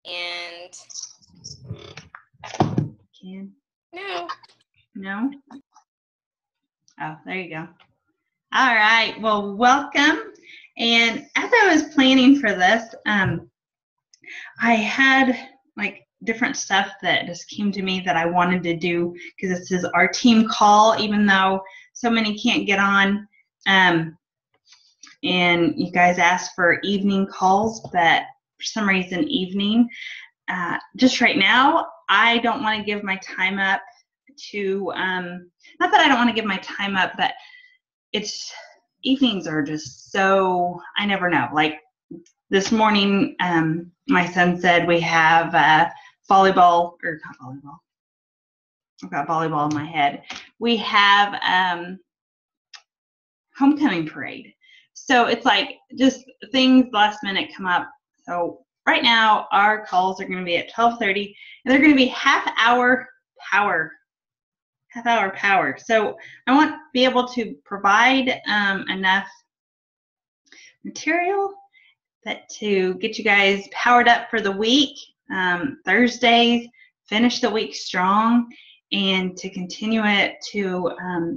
And No? Oh, there you go. All right. Well, welcome. And as I was planning for this, I had like different stuff that just came to me that I wanted to do because this is our team call, even though so many can't get on. And you guys asked for evening calls, but for some reason evening. Just right now, I don't want to give my time up to, not that I don't want to give my time up, but evenings are just so, I never know. Like this morning, my son said we have volleyball, or not volleyball, I've got volleyball in my head. We have homecoming parade. So it's like just things last minute come up. So right now our calls are going to be at 12:30 and they're going to be half hour power. So I want to be able to provide enough material to get you guys powered up for the week. Thursdays, finish the week strong, and to continue it to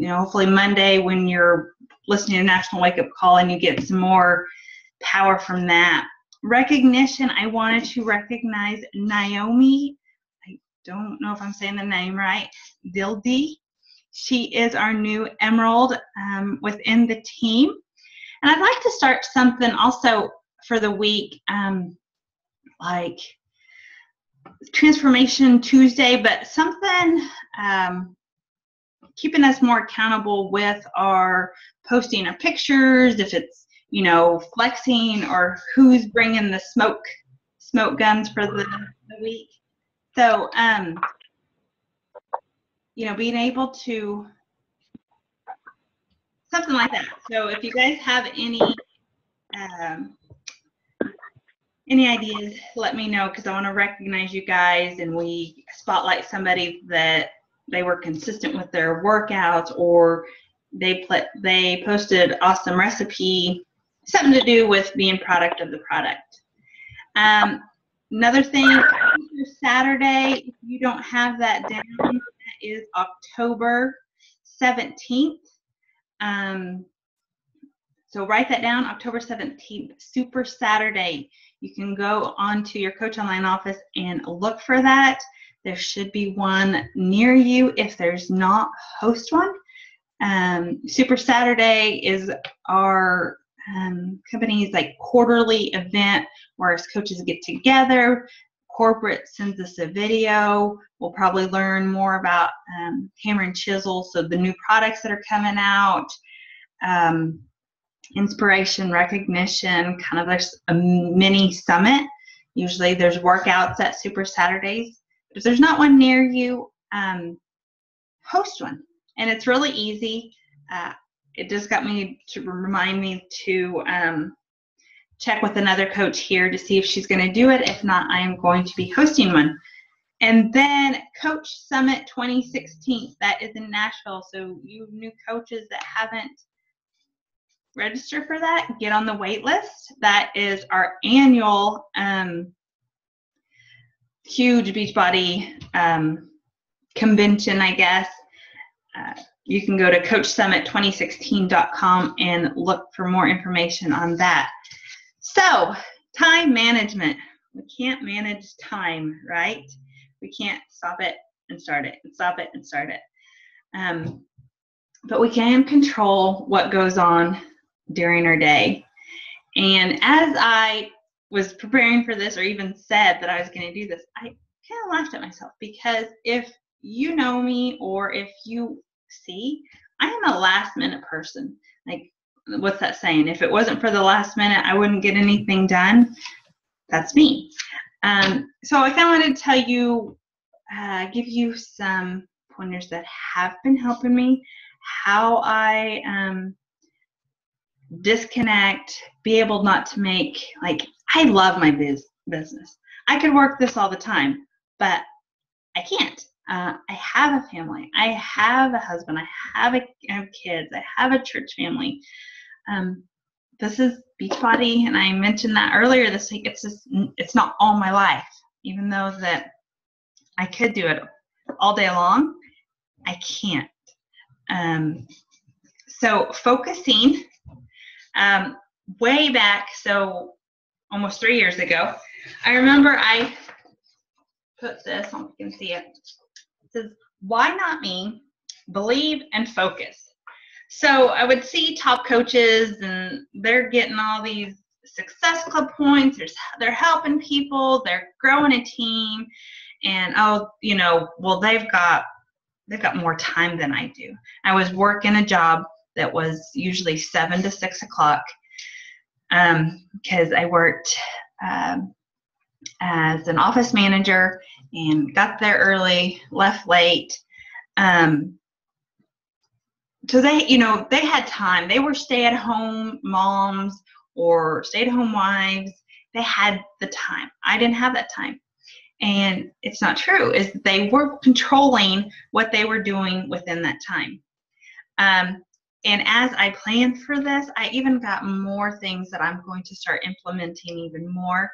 hopefully Monday when you're listening to National Wake Up Call and you get some more power from that. Recognition, I wanted to recognize Naomi. I don't know if I'm saying the name right. Dildy. She is our new Emerald within the team. And I'd like to start something also for the week, like Transformation Tuesday, but something keeping us more accountable with our posting of pictures, if it's, flexing, or who's bringing the smoke guns for the week. So, being able to, something like that. So if you guys have any ideas, let me know, because I want to recognize you guys and we spotlight somebody that they were consistent with their workouts, or they posted awesome recipe, something to do with being product of the product. Another thing, Saturday, if you don't have that down, that is October 17th. So write that down, October 17th, Super Saturday. You can go onto your Coach Online office and look for that. There should be one near you. If there's not, host one. Super Saturday is our company's like quarterly event where us coaches get together. Corporate sends us a video. We'll probably learn more about hammer and chisel, so the new products that are coming out. Inspiration, recognition, kind of a mini summit. Usually there's workouts at Super Saturdays. If there's not one near you, host one. And it's really easy. It just got me to remind me to check with another coach here to see if she's going to do it. If not, I am going to be hosting one. And then Coach Summit 2016, that is in Nashville. So you new coaches that haven't registered for that, get on the wait list. That is our annual huge Beachbody convention, I guess. You can go to CoachSummit2016.com and look for more information on that. So, time management. We can't manage time, right? We can't stop it and start it, and stop it and start it. But we can control what goes on during our day. And as I was preparing for this, or even said that I was going to do this, I kind of laughed at myself, because if you know me, or if you see, I am a last minute person. Like, what's that saying? If it wasn't for the last minute, I wouldn't get anything done. That's me. So I kind of wanted to tell you, give you some pointers that have been helping me, how I disconnect, be able not to make, like, I love my business. I could work this all the time, but I can't. I have a family. I have a husband. I have kids. I have a church family. This is Beachbody, and I mentioned that earlier this week. It's not all my life. even though that I could do it all day long, I can't. So focusing, way back, so almost 3 years ago, I remember I put this, I don't know if you can see it. It says, why not me? Believe and focus. So I would see top coaches and they're getting all these success club points, they're helping people, they're growing a team, and well, they've got more time than I do. I was working a job that was usually 7 to 6 o'clock because I worked as an office manager and got there early, left late. So they had time. They were stay-at-home moms or stay-at-home wives. They had the time. I didn't have that time. And it's not true. They were controlling what they were doing within that time. And as I planned for this, I even got more things that I'm going to start implementing even more.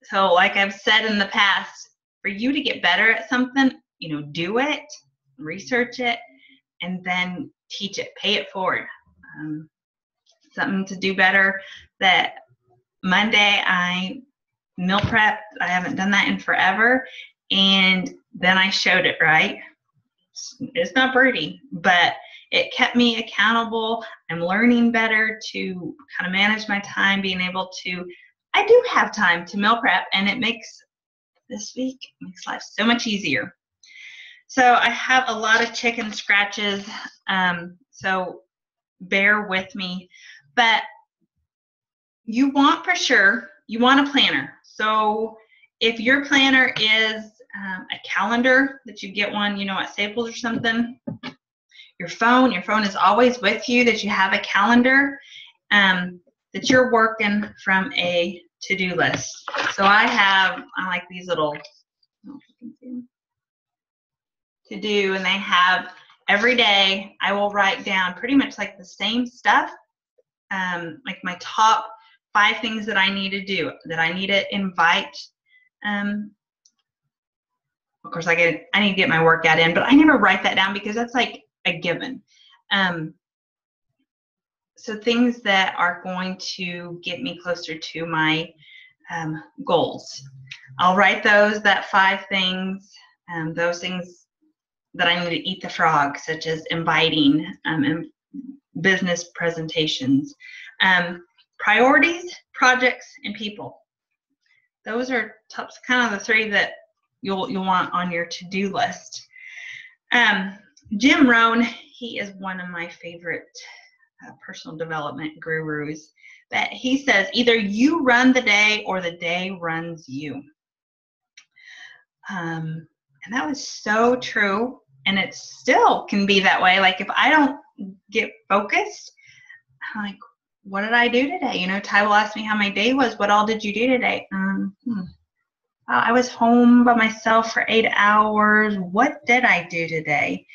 So like I've said in the past, for you to get better at something, do it, research it, and then teach it, pay it forward. Something to do better, that Monday I meal prep. I haven't done that in forever. And then I showed it, right? It's not pretty, but it kept me accountable. I'm learning better to kind of manage my time, being able to, I do have time to meal prep, and this week makes life so much easier. So I have a lot of chicken scratches, so bear with me. But you want a planner. So if your planner is a calendar, that you get one, at Staples or something, your phone is always with you, that you have a calendar, that you're working from a to-do list. So I like these little, I don't know if you can see them, to do, and they have every day I will write down pretty much like the same stuff, like my top 5 things that I need to do, that I need to invite. Of course, I need to get my workout in, but I never write that down because that's like a given. So things that are going to get me closer to my goals. I'll write that 5 things, those things that I need to eat the frog, such as inviting and business presentations. Priorities, projects, and people. Those are kind of the 3 that you'll want on your to-do list. Jim Rohn, he is one of my favorite personal development gurus. But he says, either you run the day or the day runs you. And that was so true. And it still can be that way. Like if I don't get focused, I'm like, what did I do today? Ty will ask me how my day was. What all did you do today? I was home by myself for 8 hours. What did I do today?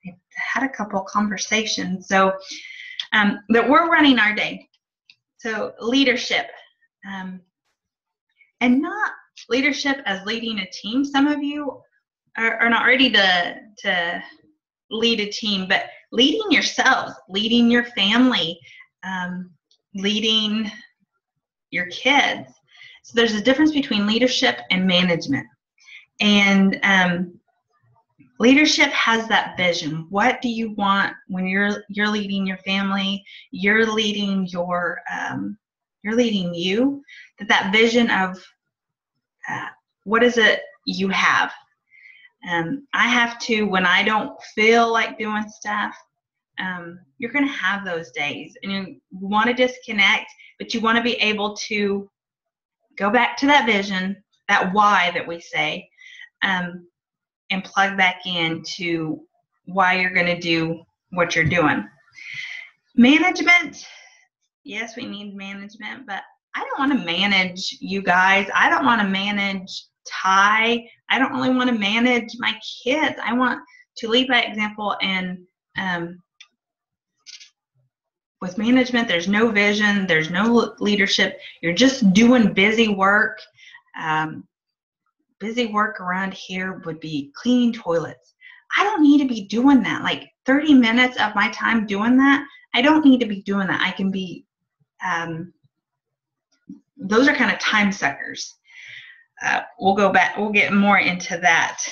I had a couple conversations. So that we're running our day. So leadership, and not leadership as leading a team. Some of you are not ready to lead a team, but leading yourselves, leading your family, leading your kids. So there's a difference between leadership and management. And leadership has that vision. What do you want when you're leading your family? You're leading you're leading you. That vision of what is it you have? I have to, when I don't feel like doing stuff, you're going to have those days, and you want to disconnect, but you want to be able to go back to that vision, that why that we say, and plug back into why you're going to do what you're doing. Management, yes, we need management, but I don't want to manage you guys. I don't want to manage Ty. I don't really want to manage my kids. I want to lead by example. And with management, there's no vision, there's no leadership. You're just doing busy work. Busy work around here would be cleaning toilets. I don't need to be doing that. Like 30 minutes of my time doing that, I don't need to be doing that. I can be, those are kind of time suckers. We'll go back, we'll get more into that.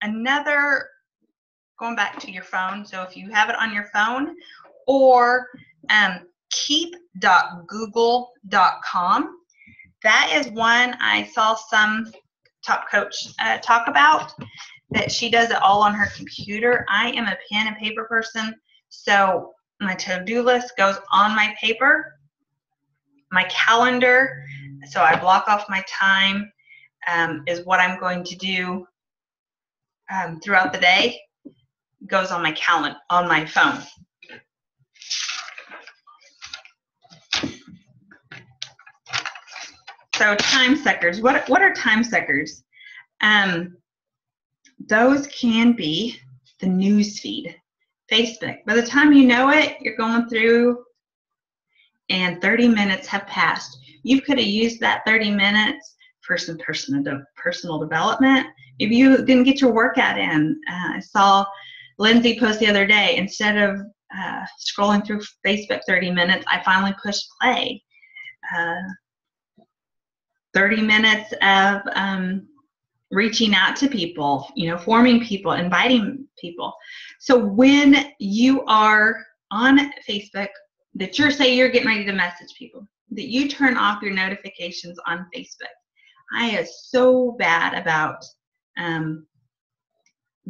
Another, going back to your phone, so if you have it on your phone, or keep.google.com. That is one I saw some top coach talk about, that she does it all on her computer. I am a pen and paper person, so my to-do list goes on my paper. My calendar, so I block off my time, is what I'm going to do throughout the day, goes on my calendar, on my phone. So time suckers, what are time suckers? Those can be the news feed, Facebook. By the time you know it, you're going through and 30 minutes have passed. You could have used that 30 minutes for some personal development. If you didn't get your workout in, I saw Lindsay post the other day, instead of scrolling through Facebook 30 minutes, I finally pushed play. 30 minutes of reaching out to people, forming people, inviting people. So when you are on Facebook, that you're getting ready to message people, that you turn off your notifications on Facebook. I am so bad about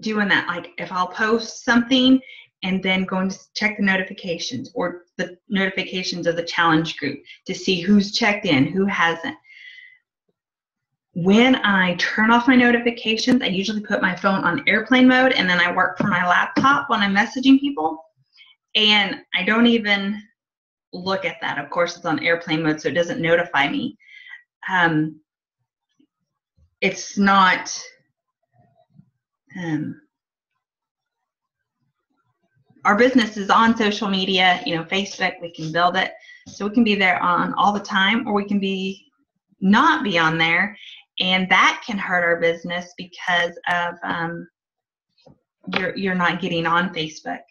doing that. Like if I'll post something and then going to check the notifications, or the notifications of the challenge group to see who's checked in, who hasn't. When I turn off my notifications, I usually put my phone on airplane mode, and then I work from my laptop when I'm messaging people, and I don't even look at that. Of course, it's on airplane mode, so it doesn't notify me. It's not our business is on social media, Facebook, we can build it, so we can be there on all the time, or we can not be on there, and that can hurt our business because of you're not getting on Facebook.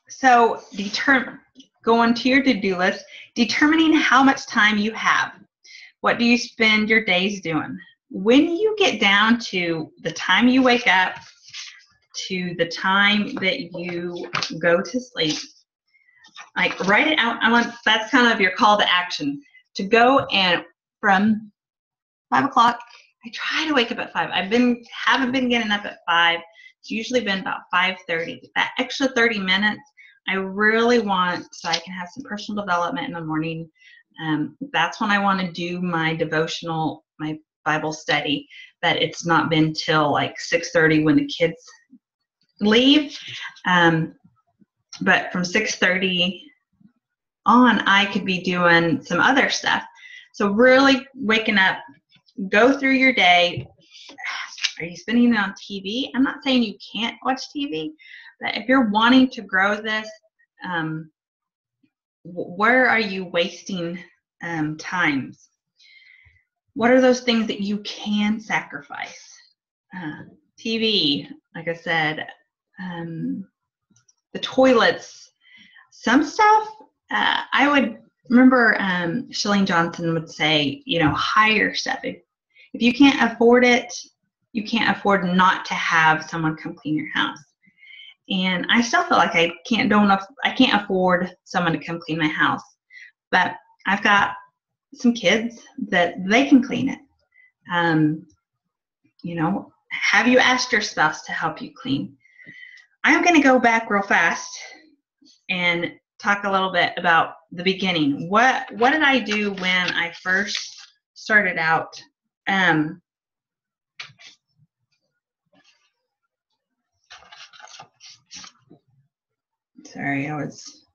So going to your to-do list, determining how much time you have. What do you spend your days doing? When you get down to the time you wake up to the time that you go to sleep, like write it out. That's kind of your call to action, to go, and from 5 o'clock, I try to wake up at 5. Haven't been getting up at 5. It's usually been about 5:30. That extra 30 minutes, I really want, so I can have some personal development in the morning. That's when I want to do my devotional, my Bible study, but it's not been till like 6:30 when the kids leave. But from 6:30 on, I could be doing some other stuff. So really waking up, go through your day. Are you spending it on TV? I'm not saying you can't watch TV, but if you're wanting to grow this, where are you wasting times? What are those things that you can sacrifice? TV, like I said, the toilets, some stuff. I would remember Shalene Johnson would say, hire stuff. If you can't afford it, you can't afford not to have someone come clean your house. And I still feel like I can't afford someone to come clean my house, but I've got some kids that they can clean it. Have you asked your spouse to help you clean? I'm going to go back real fast and talk a little bit about the beginning. What did I do when I first started out? Sorry, I was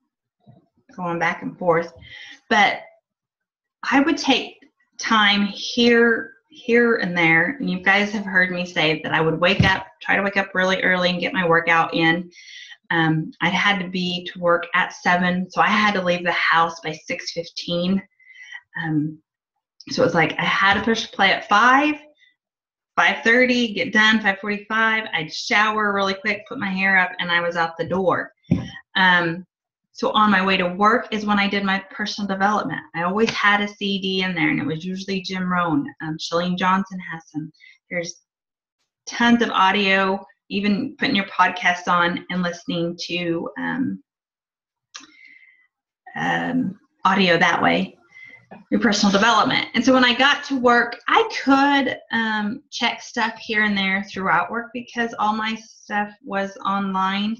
going back and forth, but I would take time here here and there, and you guys have heard me say that I would try to wake up really early and get my workout in. I had to be to work at 7, so I had to leave the house by 6:15. So it was like I had to push play at 5:30, get done 5:45. I'd shower really quick, put my hair up, and I was out the door. So on my way to work is when I did my personal development. I always had a CD in there, and it was usually Jim Rohn. Chalene Johnson has some. There's tons of audio, even putting your podcast on and listening to audio that way, your personal development. And so when I got to work, I could check stuff here and there throughout work because all my stuff was online.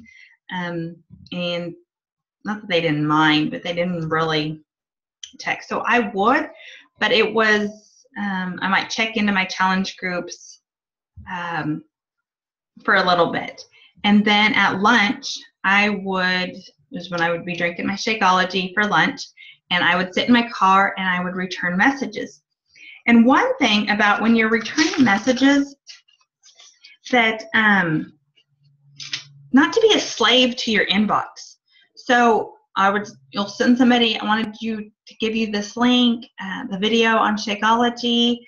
And not that they didn't mind, but they didn't really check. So I would, but it was, I might check into my challenge groups for a little bit. And then at lunch, was when I would be drinking my Shakeology for lunch, and I would sit in my car and I would return messages. And one thing about when you're returning messages, that not to be a slave to your inbox. So you'll send somebody, I wanted you to give you this link, the video on Shakeology,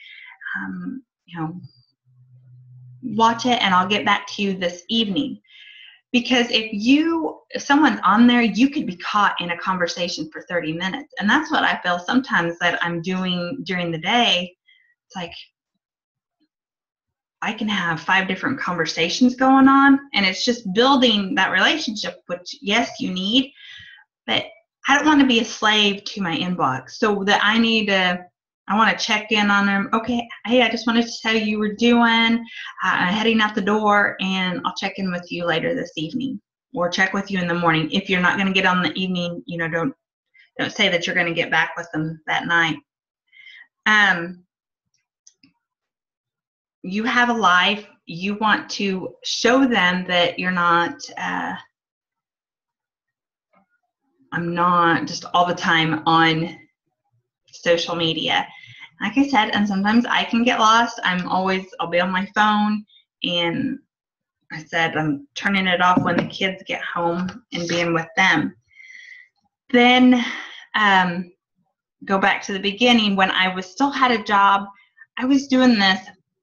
watch it and I'll get back to you this evening. Because if someone's on there, you could be caught in a conversation for 30 minutes. And that's what I feel sometimes that I'm doing during the day. It's like I can have 5 different conversations going on, and it's just building that relationship, which, yes, you need, but I don't want to be a slave to my inbox. So that I want to check in on them. Okay, hey, I just wanted to tell you we're doing, heading out the door, and I'll check in with you later this evening, or check with you in the morning. If you're not going to get on the evening, don't say that you're going to get back with them that night. You have a life. You want to show them that you're not, I'm not just all the time on social media. Like I said, and sometimes I can get lost. I'll be on my phone, and I said I'm turning it off when the kids get home and being with them. Then go back to the beginning when I still had a job. I was doing this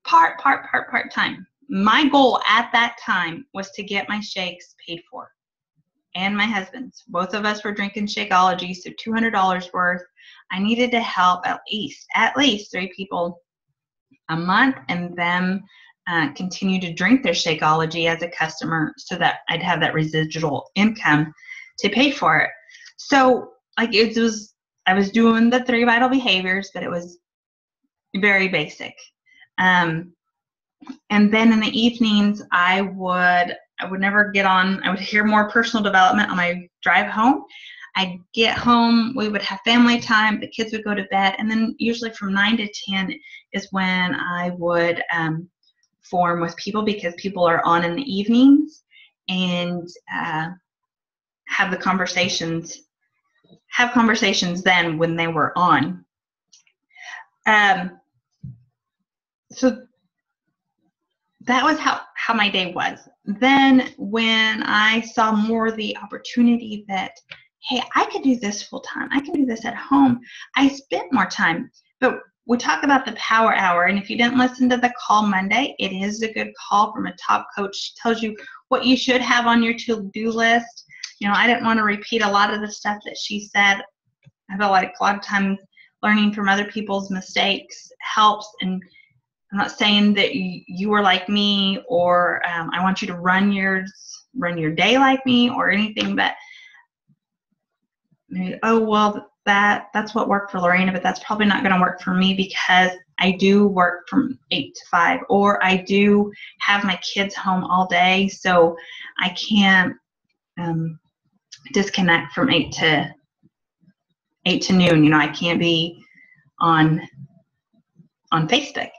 part-time. My goal at that time was to get my shakes paid for, and my husband's. Both of us were drinking Shakeology, so $200 worth. I needed to help at least 3 people a month, and them continue to drink their Shakeology as a customer, so that I'd have that residual income to pay for it. So I was doing the 3 vital behaviors, but it was very basic. And then in the evenings, I would never get on. I would hear more personal development on my drive home. I'd get home, we would have family time, the kids would go to bed, and then usually from 9 to 10 is when I would form with people, because people are on in the evenings, and have conversations then when they were on. So that was how my day was. Then when I saw more the opportunity that, hey, I could do this full time, I can do this at home, I spent more time. But we talk about the power hour, and if you didn't listen to the call Monday, it is a good call from a top coach. She tells you what you should have on your to-do list. I didn't want to repeat a lot of the stuff that she said. I feel like a lot of times learning from other people's mistakes helps, and I'm not saying that you are like me, or I want you to run your day like me or anything, but maybe, that's what worked for Lorena, but that's probably not going to work for me, because I do work from 8 to 5, or I do have my kids home all day, so I can't disconnect from 8 to noon. I can't be on Facebook.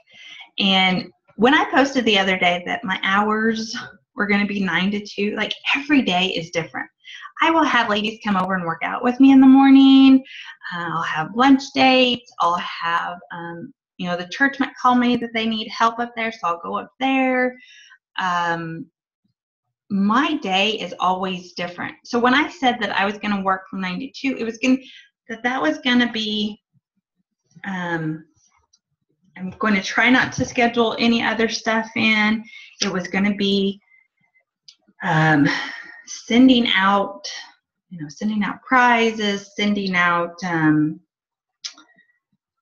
And when I posted the other day that my hours were going to be 9 to 2, like every day is different. I will have ladies come over and work out with me in the morning. I'll have lunch dates. I'll have the church might call me that they need help up there, so I'll go up there. My day is always different. So when I said that I was going to work from 9 to 2, it was that was going to be, I'm going to try not to schedule any other stuff in. It was going to be sending out prizes, sending out,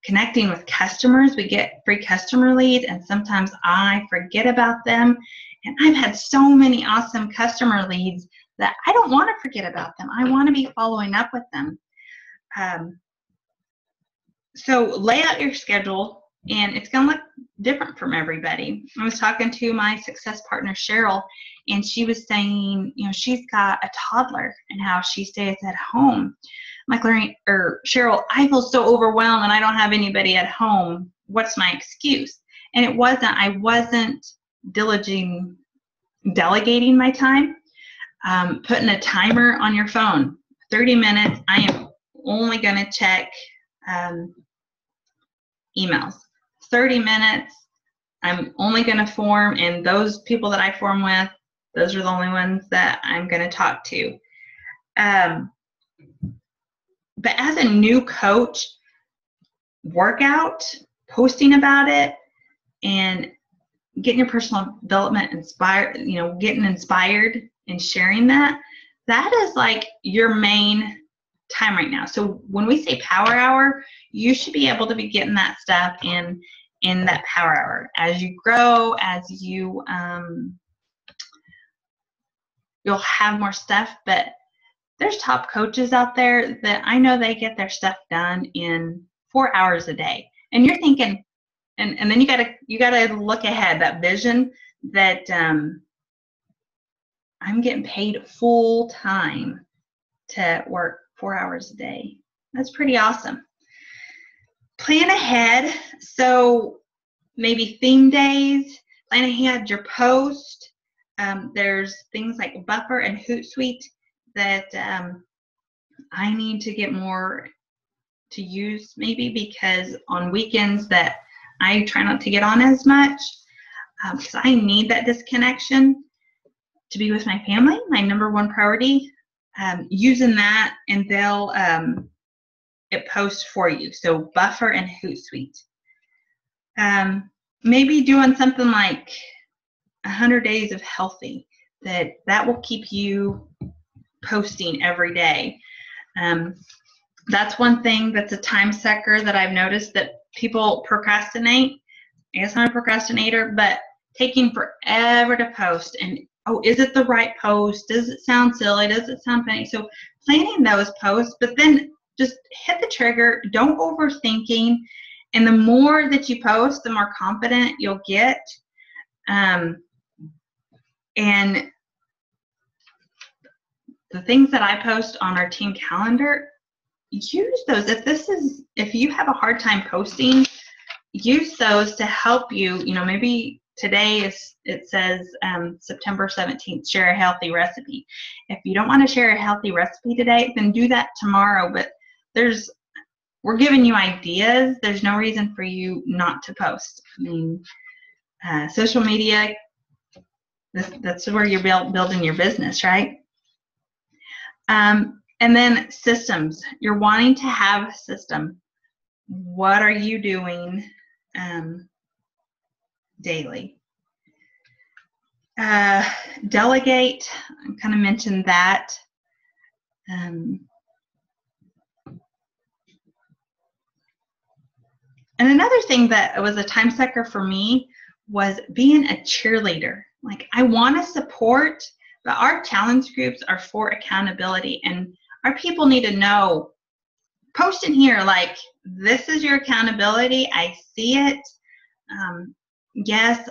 connecting with customers. We get free customer leads, and sometimes I forget about them. And I've had so many awesome customer leads that I don't want to forget about them. I want to be following up with them. So lay out your schedule, and it's going to look different from everybody. I was talking to my success partner, Cheryl, and she was saying, she's got a toddler and how she stays at home. I'm like, Cheryl, I feel so overwhelmed and I don't have anybody at home. What's my excuse? And I wasn't delegating my time. Putting a timer on your phone, 30 minutes, I am only going to check emails. 30 minutes, I'm only going to form, and those people that I form with, those are the only ones that I'm going to talk to. But as a new coach, workout, posting about it, and getting your personal development inspired, getting inspired and sharing that is like your main time right now. So when we say power hour, you should be able to be getting that stuff in that power hour. As you grow, as you you'll have more stuff, but there's top coaches out there that I know they get their stuff done in 4 hours a day. And you're thinking, and then you gotta look ahead, that vision that I'm getting paid full time to work 4 hours a day. That's pretty awesome. Plan ahead. So maybe theme days, plan ahead your post. There's things like Buffer and Hootsuite that I need to get more to use, maybe because on weekends that I try not to get on as much, because I need that disconnection to be with my family, my number one priority. Using that, and they'll it posts for you. So Buffer and Hootsuite. Maybe doing something like 100 days of healthy, that will keep you posting every day. That's one thing that's a time sucker that I've noticed that people procrastinate. I guess I'm a procrastinator, but taking forever to post, and is it the right post? Does it sound silly? Does it sound funny? So planning those posts, but then just hit the trigger. Don't overthinking. And the more that you post, the more confident you'll get. And the things that I post on our team calendar, use those. If you have a hard time posting, use those to help you. Maybe today it says September 17th, share a healthy recipe. If you don't want to share a healthy recipe today, then do that tomorrow. But we're giving you ideas. There's no reason for you not to post. I mean, social media, that's where you're building your business, right? And then systems. You're wanting to have a system. What are you doing daily? Delegate. I kind of mentioned that. And another thing that was a time sucker for me was being a cheerleader. Like, I want to support, but our challenge groups are for accountability, and our people need to know, post in here, like, this is your accountability. I see it. Yes,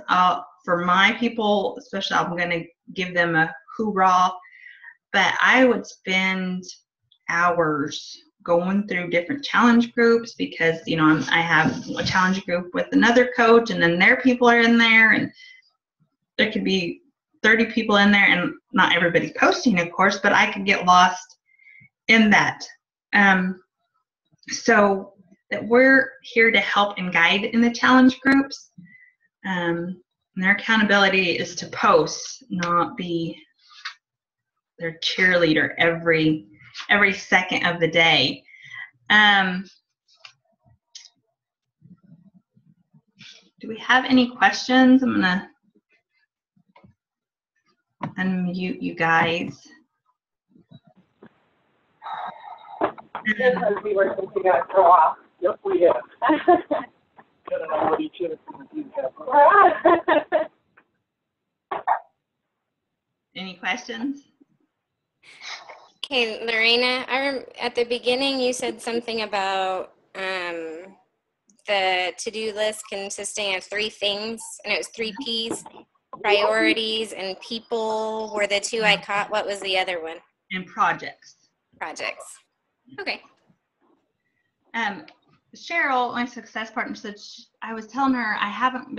for my people, especially, I'm going to give them a hoorah, but I would spend hours going through different challenge groups because, I have a challenge group with another coach, and then their people are in there, and there could be 30 people in there, and not everybody's posting, of course, but I could get lost in that. So that we're here to help and guide in the challenge groups. And their accountability is to post, not be their cheerleader every second of the day. Do we have any questions? I'm gonna unmute you guys. We were thinking that for a while. Yep, we have. Gotta know what each other's gonna do. Any questions? Okay, Lorena, at the beginning you said something about the to-do list consisting of 3 things, and it was 3 P's, priorities and people were the 2 I caught. What was the other one? And projects. Projects. Okay. Cheryl, my success partner, said I was telling her I haven't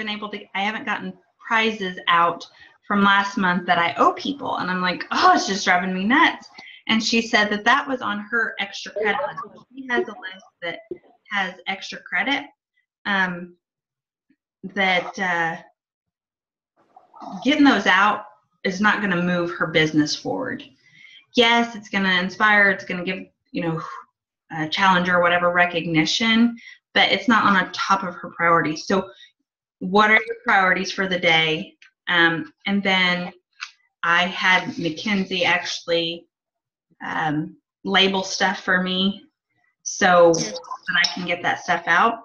gotten prizes out from last month that I owe people. And I'm like, oh, it's just driving me nuts. And she said that was on her extra credit list. She has a list that has extra credit, that getting those out is not going to move her business forward. Yes, it's going to inspire, it's going to give, a challenger or whatever recognition, but it's not on the top of her priorities. So what are your priorities for the day? And then I had Mackenzie actually label stuff for me so that I can get that stuff out.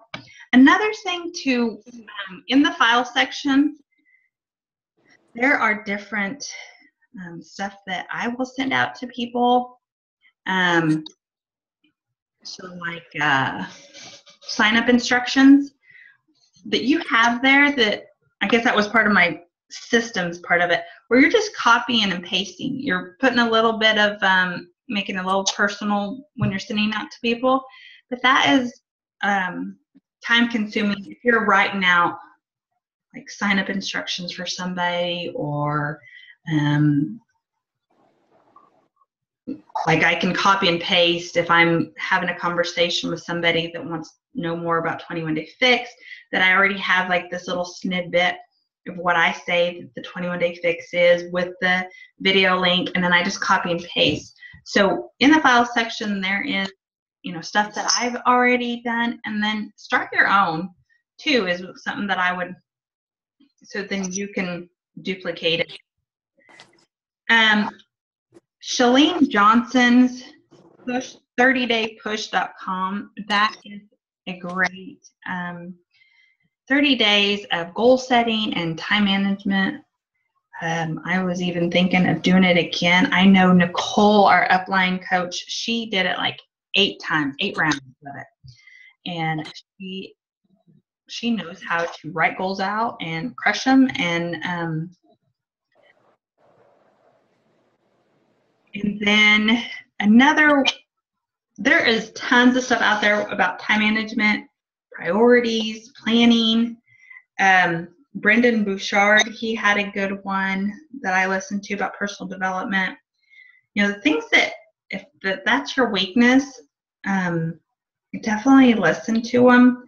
Another thing too, in the file section, there are different stuff that I will send out to people. So like sign up instructions that you have there, that I guess that was part of my systems part of it, where you're just copying and pasting. You're putting a little bit of, making it a little personal when you're sending out to people. But that is time consuming. If you're writing out like sign up instructions for somebody, or like I can copy and paste if I'm having a conversation with somebody that wants to know more about 21 Day Fix, that I already have like this little snippet of what I say that the 21 Day Fix is with the video link, and then I just copy and paste. So in the file section there is, stuff that I've already done, and then start your own too is something that I would, so then you can duplicate it. Shalene Johnson's 30daypush.com, that is a great 30 days of goal setting and time management. I was even thinking of doing it again. I know Nicole, our upline coach, she did it like 8 rounds of it. And she knows how to write goals out and crush them. And then there is tons of stuff out there about time management, priorities, planning. Brendan Bouchard, he had a good one that I listened to about personal development. The things that, if that's your weakness, definitely listen to them.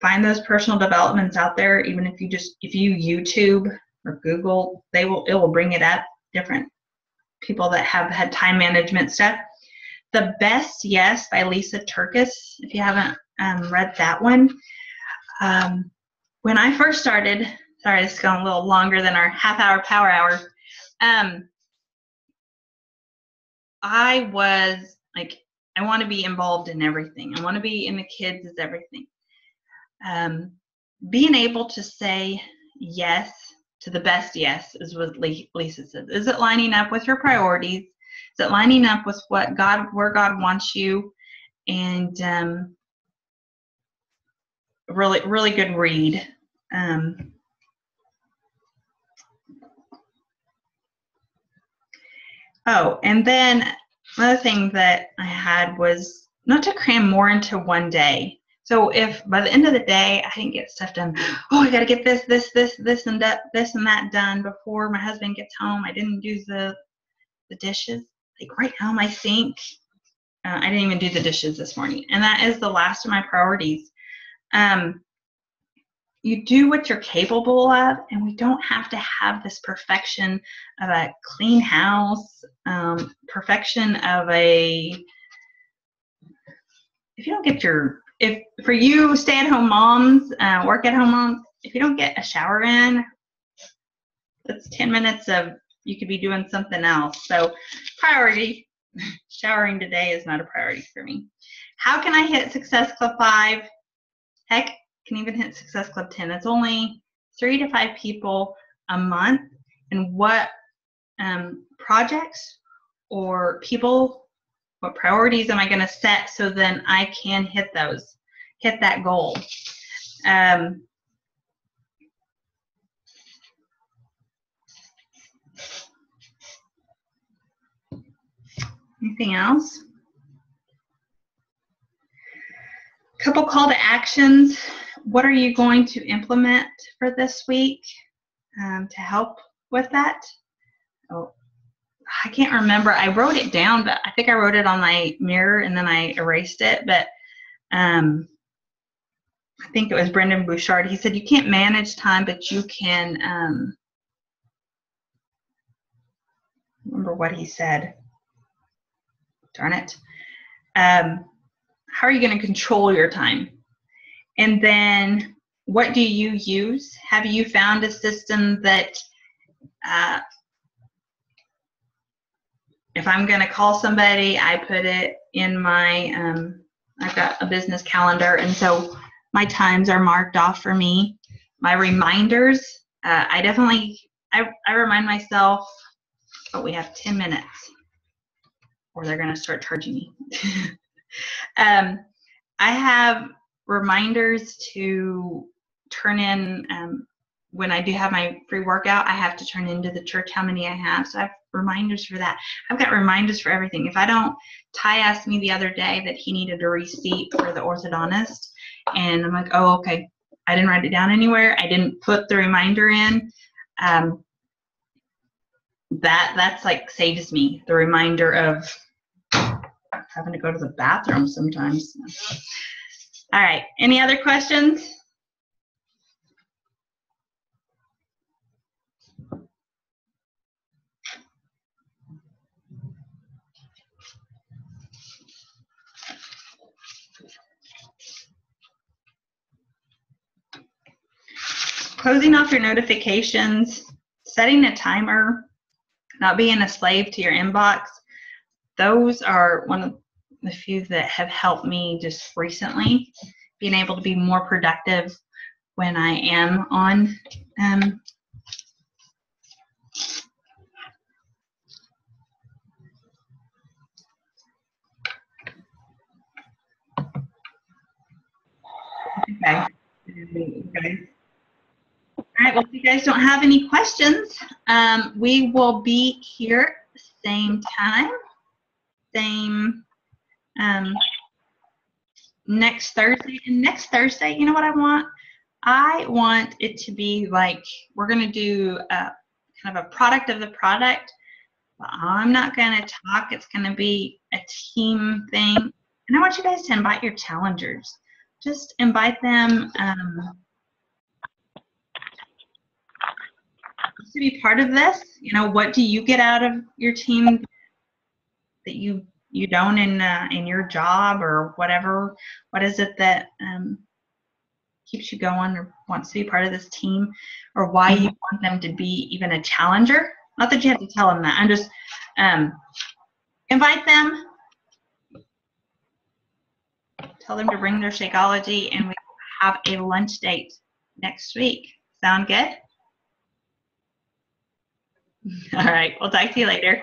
Find those personal developments out there. Even if you YouTube or Google, it will bring it up. Different people that have had time management stuff. The Best Yes by Lisa Turkis, if you haven't read that one. When I first started, sorry, this is going a little longer than our half-hour power hour. I was like, I want to be involved in everything. I want to be in the kids is everything. Being able to say yes to the best yes is what Lisa says. Is it lining up with your priorities? Is it lining up with where God wants you? And really, really good read. And then another thing that I had was not to cram more into one day. So if by the end of the day I didn't get stuff done, I got to get this and that done before my husband gets home. I didn't do the dishes. Like right now my sink I didn't even do the dishes this morning. And that is the last of my priorities. You do what you're capable of, and we don't have to have this perfection of a clean house, perfection of a, if you don't get your, if for you stay-at-home moms, work-at-home moms, if you don't get a shower in, that's 10 minutes of, you could be doing something else. So priority, showering today is not a priority for me. How can I hit Success Club 5? Heck, can even hit Success Club 10. It's only 3 to 5 people a month. And what projects or people, what priorities am I going to set so then I can hit those, hit that goal? Anything else? Couple call to actions. What are you going to implement for this week to help with that? Oh, I can't remember. I wrote it down, but I think I wrote it on my mirror and then I erased it. But I think it was Brendan Bouchard. He said you can't manage time, but you can. Remember what he said. Darn it. How are you going to control your time? And then what do you use? Have you found a system that if I'm going to call somebody, I put it in my, I've got a business calendar, and so my times are marked off for me. My reminders, I definitely, I remind myself, oh, we have 10 minutes, or they're going to start charging me. I have reminders to turn in when I do have my free workout. I have to turn into the church how many I have, so I have reminders for that. I've got reminders for everything. If I don't, Ty asked me the other day that he needed a receipt for the orthodontist, and I'm like, oh, okay. I didn't write it down anywhere. I didn't put the reminder in. That's like saves me, the reminder of having to go to the bathroom sometimes. All right, any other questions? Closing off your notifications, setting a timer, not being a slave to your inbox. Those are one of the few that have helped me just recently, being able to be more productive when I am on okay. All right, well, if you guys don't have any questions, we will be here same time, same next Thursday. And next Thursday, you know what I want? I want it to be like, we're going to do kind of a product of the product. But I'm not going to talk. It's going to be a team thing. And I want you guys to invite your challengers. Just invite them to be part of this. You know, what do you get out of your team that you don't in your job or whatever? What is it that keeps you going or wants to be part of this team, or why you want them to be even a challenger? Not that you have to tell them that. I'm just invite them, tell them to bring their Shakeology, and we have a lunch date next week. Sound good? All right, we'll talk to you later.